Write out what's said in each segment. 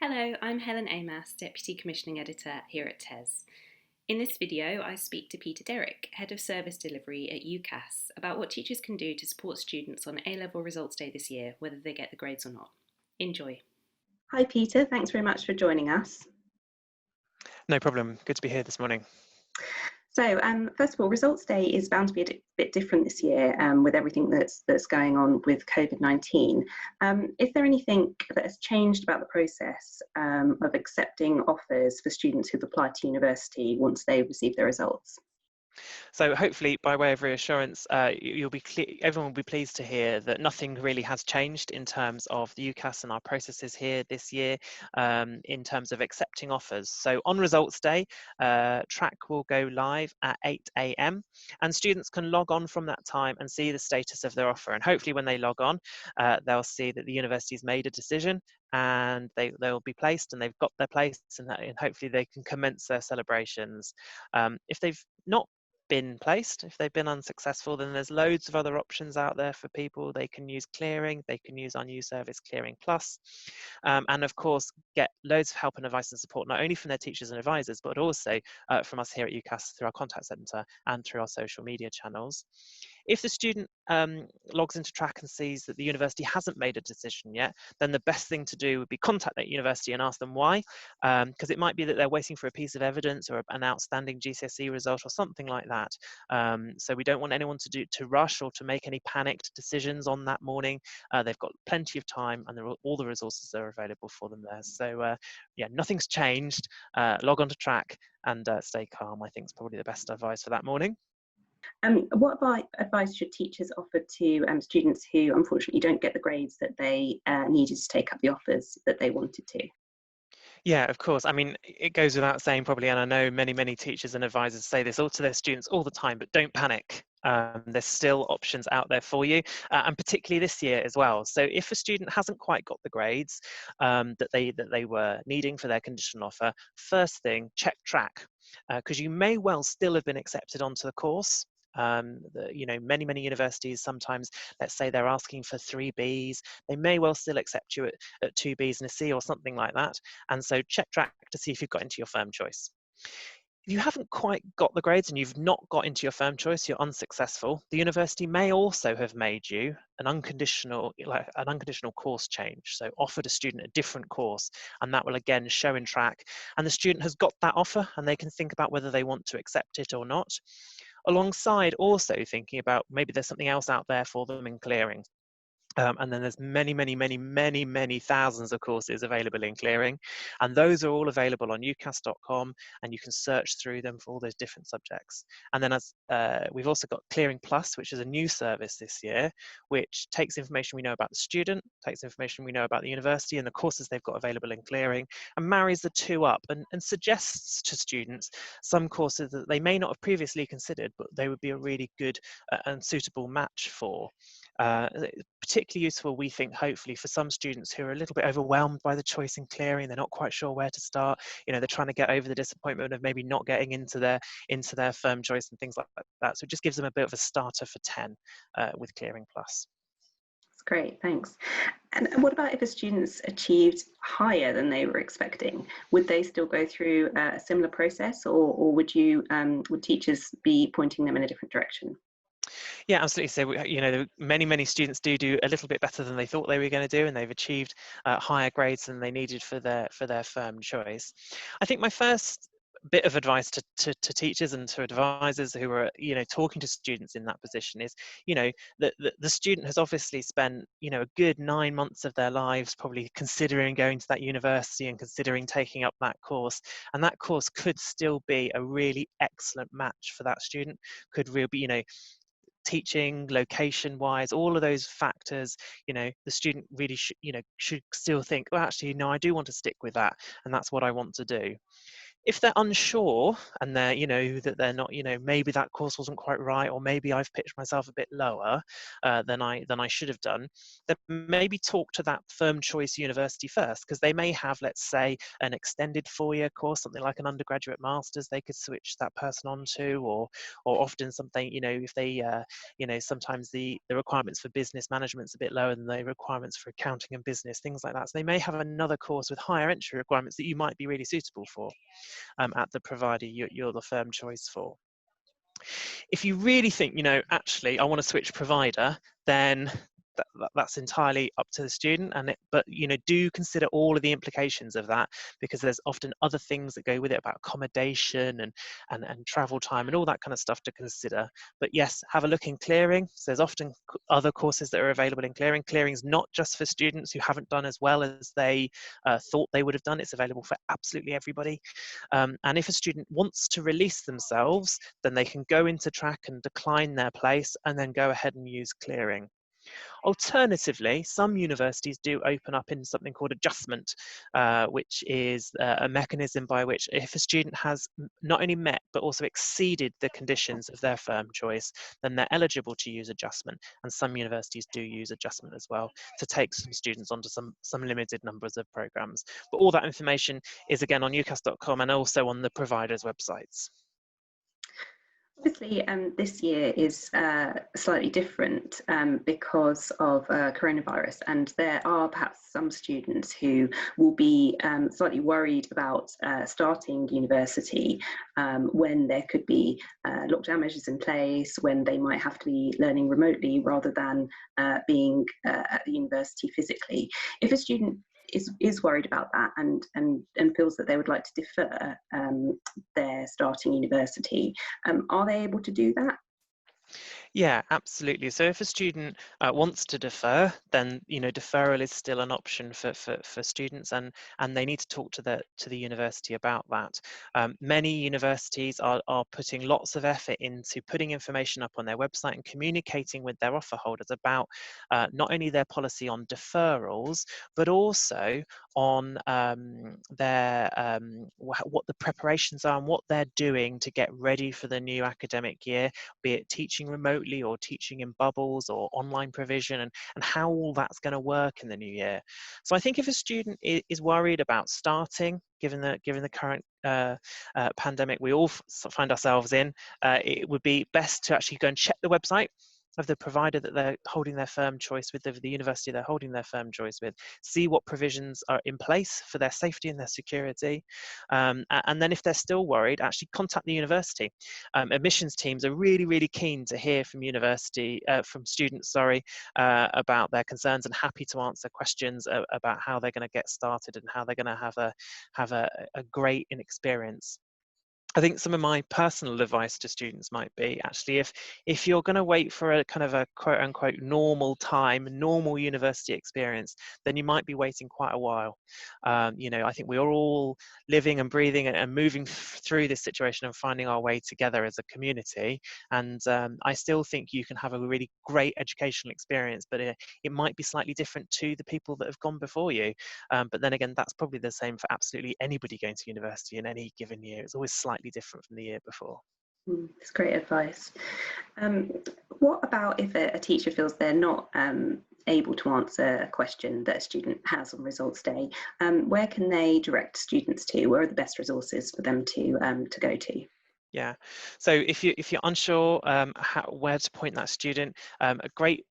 Hello, I'm Helen Amas, Deputy Commissioning Editor here at TES. In this video, I speak to Peter Derrick, Head of Service Delivery at UCAS, about what teachers can do to support students on A-level results day this year, whether they get the grades or not. Enjoy. Hi Peter, thanks very much for joining us. No problem. Good to be here this morning. So, first of all, Results Day is bound to be a bit different this year with everything that's going on with COVID-19. Is there anything that has changed about the process of accepting offers for students who've applied to university once they receive their results? So hopefully, by way of reassurance, everyone will be pleased to hear that nothing really has changed in terms of the UCAS and our processes here this year in terms of accepting offers. So on Results Day, track will go live at 8 a.m. and students can log on from that time and see the status of their offer. And hopefully when they log on, they'll see that the university's made a decision and they'll be placed and they've got their place, and hopefully they can commence their celebrations. If they've not been placed, if they've been unsuccessful, then there's loads of other options out there for people. They can use clearing, they can use our new service Clearing Plus, and of course get loads of help and advice and support, not only from their teachers and advisors, but also from us here at UCAS through our contact centre and through our social media channels. If the student logs into track and sees that the university hasn't made a decision yet, then the best thing to do would be contact that university and ask them why, because it might be that they're waiting for a piece of evidence or an outstanding GCSE result or something like that. So we don't want anyone to rush or to make any panicked decisions on that morning. They've got plenty of time and all the resources are available for them there. So yeah, nothing's changed. Log on to track and stay calm, I think is probably the best advice for that morning. What advice should teachers offer to students who unfortunately don't get the grades that they needed to take up the offers that they wanted to? Yeah, of course. I mean, it goes without saying probably, and I know many teachers and advisors say this all to their students all the time, but don't panic. There's still options out there for you, and particularly this year as well. So if a student hasn't quite got the grades that they were needing for their conditional offer, first thing, check track, because you may well still have been accepted onto the course. Many universities sometimes, let's say they're asking for 3 Bs, they may well still accept you at 2 Bs and a C or something like that. And so check track to see if you've got into your firm choice. If you haven't quite got the grades and you've not got into your firm choice, you're unsuccessful. The university may also have made you an unconditional course change. So offered a student a different course, and that will again show in track. And the student has got that offer and they can think about whether they want to accept it or not. Alongside also thinking about maybe there's something else out there for them in clearing. And then there's many thousands of courses available in clearing, and those are all available on ucas.com, and you can search through them for all those different subjects. And then we've also got Clearing Plus, which is a new service this year, which takes information we know about the student, takes information we know about the university and the courses they've got available in clearing, and marries the two up and suggests to students some courses that they may not have previously considered, but they would be a really good and suitable match for. Particularly useful, we think, hopefully for some students who are a little bit overwhelmed by the choice in clearing. They're not quite sure where to start. They're trying to get over the disappointment of maybe not getting into their firm choice and things like that. So it just gives them a bit of a starter for 10 with Clearing Plus. That's great, thanks. And what about if a student's achieved higher than they were expecting? Would they still go through a similar process, or would teachers be pointing them in a different direction? Yeah, absolutely. So, many students do a little bit better than they thought they were going to do, and they've achieved higher grades than they needed for their firm choice. I think my first bit of advice to teachers and to advisors who are talking to students in that position is that the student has obviously spent a good 9 months of their lives probably considering going to that university and considering taking up that course, and that course could still be a really excellent match for that student. Could really be teaching, location wise, all of those factors, the student really should still think, well, actually, no, I do want to stick with that, and that's what I want to do. If they're unsure and they're, that they're not, maybe that course wasn't quite right, or maybe I've pitched myself a bit lower than I should have done, then maybe talk to that firm choice university first, because they may have, let's say, an extended 4-year course, something like an undergraduate master's they could switch that person onto, or often something, if they, sometimes the requirements for business management's a bit lower than the requirements for accounting and business, things like that. So they may have another course with higher entry requirements that you might be really suitable for. At the provider you're the firm choice for. If you really think, actually I want to switch provider, then that's entirely up to the student, but do consider all of the implications of that, because there's often other things that go with it about accommodation and travel time and all that kind of stuff to consider. But yes, have a look in clearing. So there's often other courses that are available in clearing. Clearing's not just for students who haven't done as well as they thought they would have done. It's available for absolutely everybody. And if a student wants to release themselves, then they can go into track and decline their place and then go ahead and use clearing. Alternatively, some universities do open up in something called adjustment, which is a mechanism by which, if a student has not only met but also exceeded the conditions of their firm choice, then they're eligible to use adjustment. And some universities do use adjustment as well to take some students onto some limited numbers of programs. But all that information is again on ucas.com and also on the providers' websites. Obviously, this year is slightly different because of coronavirus, and there are perhaps some students who will be slightly worried about starting university when there could be lockdown measures in place, when they might have to be learning remotely rather than being at the university physically. If a student is worried about that and feels that they would like to defer their starting university, are they able to do that? Yeah, absolutely. So if a student wants to defer, then deferral is still an option for students, and they need to talk to the university about that. Many universities are putting lots of effort into putting information up on their website and communicating with their offer holders about not only their policy on deferrals, but also on what the preparations are and what they're doing to get ready for the new academic year, be it teaching remotely or teaching in bubbles or online provision, and how all that's going to work in the new year. So I think if a student is worried about starting, given the current pandemic we all find ourselves in, it would be best to actually go and check the website of the provider that they're holding their firm choice with, the university they're holding their firm choice with, see what provisions are in place for their safety and their security, and then if they're still worried, actually contact the university. Admissions teams are really, really keen to hear from students, about their concerns, and happy to answer questions about how they're going to get started and how they're going to have a great experience. I think some of my personal advice to students might be, actually, if you're going to wait for a kind of a quote unquote normal university experience, then you might be waiting quite a while. I think we are all living and breathing and moving through this situation and finding our way together as a community. And I still think you can have a really great educational experience, but it might be slightly different to the people that have gone before you. But then again, that's probably the same for absolutely anybody going to university in any given year. It's always slightly different from the year before. That's great advice. What about if a teacher feels they're not able to answer a question that a student has on results day? Where can they direct students to? Where are the best resources for them to go to? Yeah, so if you're unsure where to point that student, a great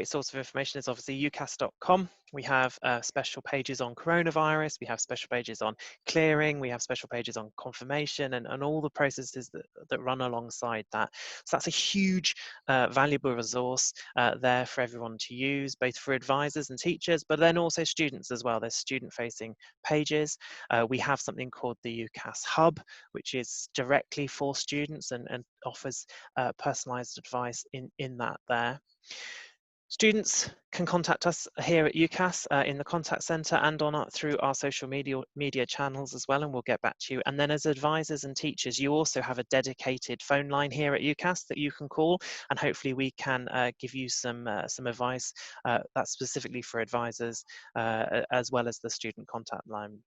source of information is obviously ucas.com. We have special pages on coronavirus, we have special pages on clearing, we have special pages on confirmation, and all the processes that run alongside that. So that's a huge valuable resource there for everyone to use, both for advisors and teachers, but then also students as well. There's student facing pages. We have something called the UCAS Hub, which is directly for students and offers personalized advice in that there. Students can contact us here at UCAS in the contact centre and through our social media channels as well, and we'll get back to you. And then as advisors and teachers, you also have a dedicated phone line here at UCAS that you can call, and hopefully we can give you some advice that's specifically for advisors, as well as the student contact line.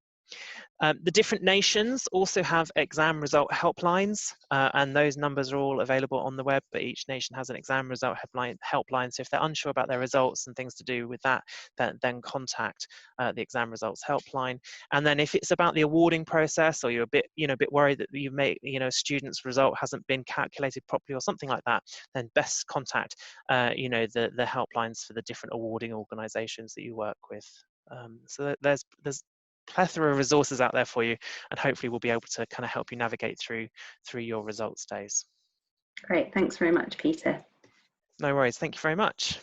The different nations also have exam result helplines, and those numbers are all available on the web, but each nation has an exam result helpline. So if they're unsure about their results and things to do with that, then contact the exam results helpline. And then if it's about the awarding process, or you're a bit worried that a student's result hasn't been calculated properly or something like that, then best contact the helplines for the different awarding organisations that you work with. So there's plethora of resources out there for you, and hopefully we'll be able to kind of help you navigate through your results days. Great, thanks very much, Peter. No worries, thank you very much.